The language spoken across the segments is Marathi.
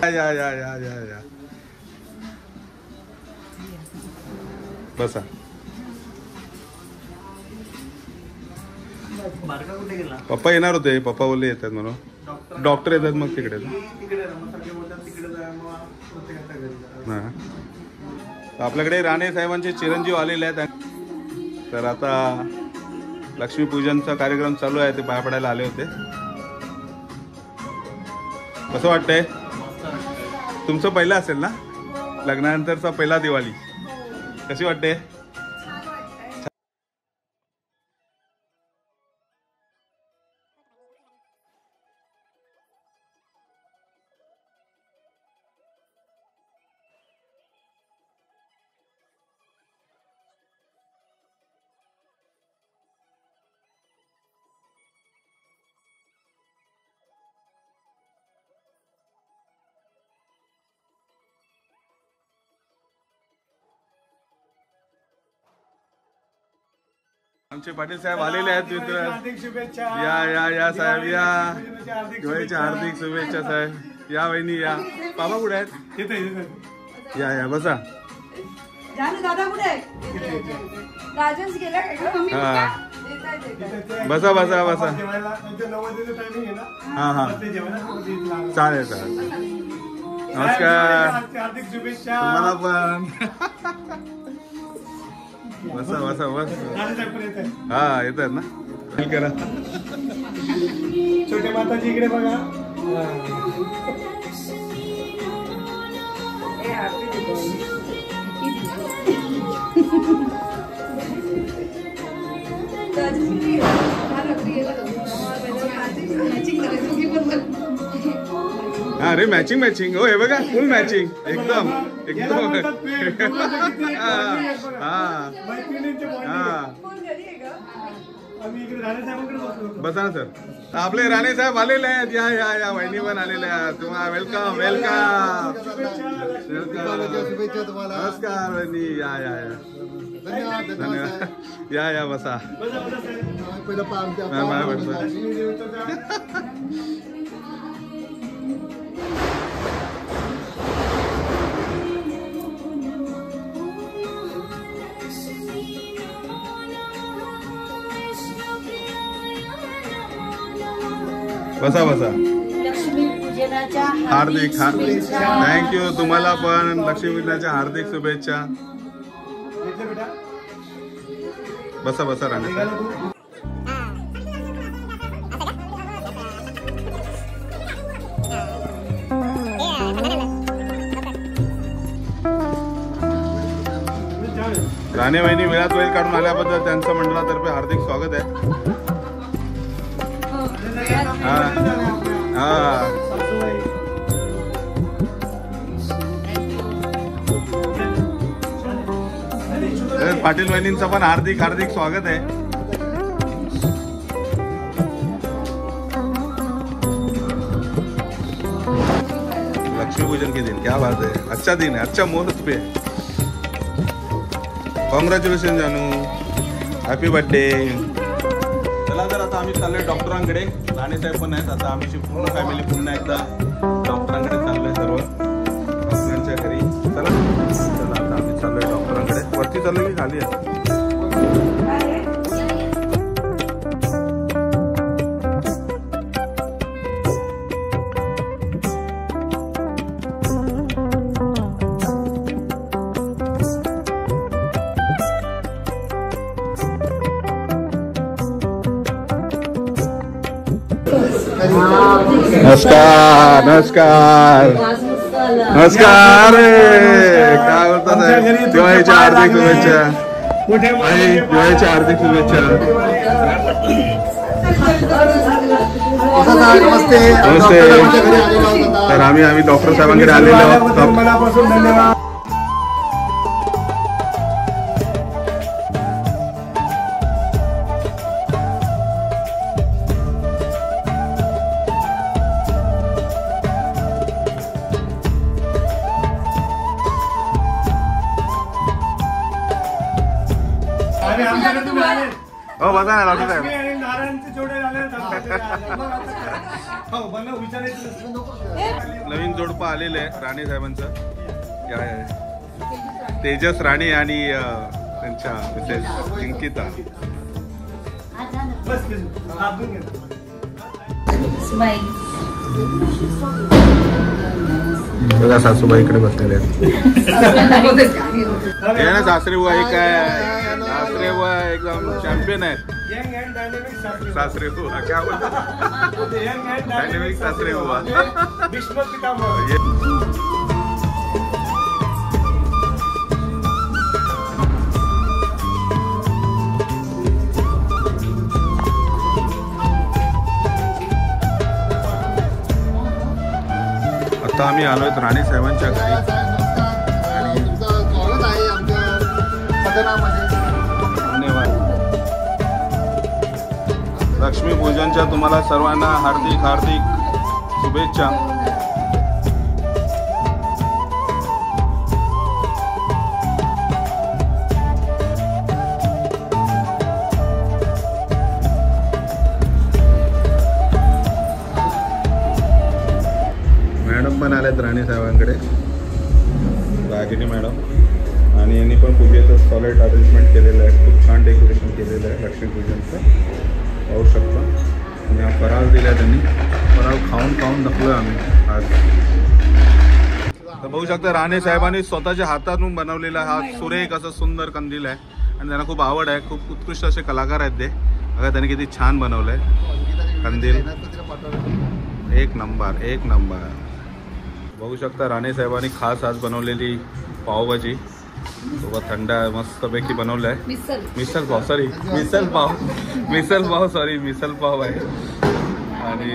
या या या या या बसा. पप्पा येणार होते, पप्पा बोलले येतात म्हणून. डॉक्टर येतात मग तिकडे. हां, आपल्याकडे राणे साहेबांचे चिरंजीव आलेले आहेत. तर आता लक्ष्मीपूजनचा कार्यक्रम चालू आहे, ते पाया पडायला आले होते. कसं वाटतंय? तुमचं पहिलं असेल ना, लग्नानंतरचा पहिला दिवाळी. कशी वाटते? आमचे पाटील साहेब आलेले आहेत मित्र. या या या साहेब या, दिवाळीच्या हार्दिक शुभेच्छा साहेब. या वहिनी या. बाबा कुठे आहेत? या या बसा. जानू दादा कुठे आहे? राजस गेला काय गं? मम्मी हा. येताय. बसा बसा बसा. हा हा चालेल चालेल. नमस्कार. हार्दिक शुभेच्छा तुम्हाला पण. बसा बसा बस. हा येतात ना. करा. छोट्या माताजी इकडे बघा. हा अरे मॅचिंग मॅचिंग हो हे बघा फुल मॅचिंग एकदम एकदम. हा हा बसा ना सर. आपले राणे साहेब आलेले आहेत. या या या वहिनी पण आलेल्या आहेत. तुम्हाला वेलकम वेलकम. नमस्कार वहिनी. या या या धन्यवाद. या या बसा. बसा बसा. लक्ष्मी पूजनाच्या हार्दिक हार्दिक थँक्यू. तुम्हाला पण लक्ष्मीपूजनाच्या हार्दिक शुभेच्छा. बसा बसा राणे साहेब. राणे वहिनी वेळात वेळ काढून आल्याबद्दल त्यांचं मंडळातर्फे हार्दिक स्वागत आहे. हा हा पाटील वहिनींचं पण हार्दिक हार्दिक स्वागत आहे. लक्ष्मी पूजन के दिन क्या बात है. अच्छा दिन है. अच्छा मुहूर्त पे. कॉंग्रॅच्युलेशन जानू. Happy birthday. चला तर आता आम्ही चाललोय डॉक्टरांकडे. राणे साहेब पण आहेत. आता आमची पूर्ण फॅमिली पुन्हा एकदा डॉक्टरांकडे चाललोय सर्व डॉक्टरांच्या घरी. चला चला आता आम्ही चाललोय डॉक्टरांकडे. वरती चाललोय की खाली आहे. नमस्कार नमस्कार नमस्कार. काय बोलतात दिवाळीच्या हार्दिक शुभेच्छा. दिवाळीच्या हार्दिक शुभेच्छा. नमस्ते. तर आम्ही डॉक्टर साहेबांकडे आलेलो आहोत. मनापासून धन्यवाद. हो बघा ना डॉक्टर साहेब. नवीन जोडपं आलेलं आहे राणे साहेबांचं. तेजस राणे आणि त्यांच्या मिसेस अंकिता. बघा सासूबाई इकडे बसलेले आहेत. ना सासरे बुवा एक आहे. सासरे बुवा एकदम चॅम्पियन आहेत. सासरे बुवा क्या बोलतात. डायनेमिक सासरे बुवा. आता आम्ही आलोय राणे साहेबांच्या घरी. धन्यवाद. लक्ष्मी पूजनच्या तुम्हाला सर्वांना हार्दिक हार्दिक शुभेच्छा. मॅडम पण आल्यात राणे साहेबांकडे. रागिनी मॅडम. आणि यांनी पण पूजेचं सॉलिड अरेंजमेंट केलेलं आहे. खूप छान डेकोरेशन केलेलं आहे लक्ष्मीपूजनचं, पाहू शकता. आणि हा फराळ दिला आहे त्यांनी. फराळ खाऊन खाऊन थकलो आम्ही आज. तर बघू शकता राणे साहेबांनी स्वतःच्या हातातून बनवलेला हा सुरेख असं सुंदर कंदील आहे. आणि त्यांना खूप आवड आहे. खूप उत्कृष्ट असे कलाकार आहेत ते. बघा त्यांनी किती छान बनवलं आहे कंदील. एक नंबर एक नंबर. बघू शकता राणे साहेबांनी खास आज बनवलेली पावभाजी. सोबत थंड मस्तपैकी बनवलं आहे. मिसल पाव सॉरी मिसल पाव सॉरी मिसल पाव आहे. आणि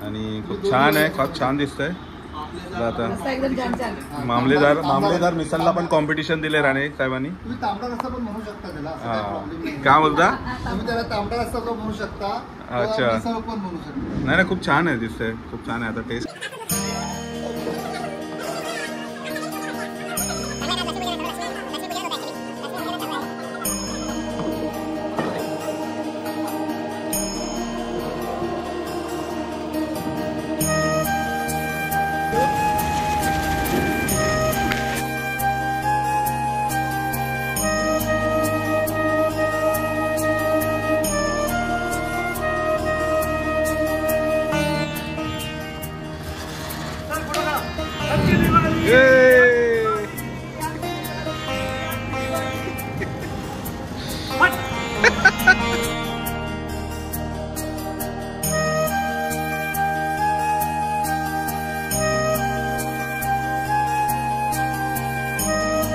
आणि खूप छान आहे. खूप छान दिसतंय. आता मामलेदार मिसलला पण कॉम्पिटिशन दिले राणे साहेबांनी. तुम्ही तांबडा रस्सा पण म्हणू शकता त्याला. काय बोलता? तुम्ही त्याला तांबडा रस्सा पण म्हणू शकता. अच्छा. मिसळ पण म्हणू शकता. नाही खूप छान आहे दिसतंय. खूप छान आहे. आता टेस्ट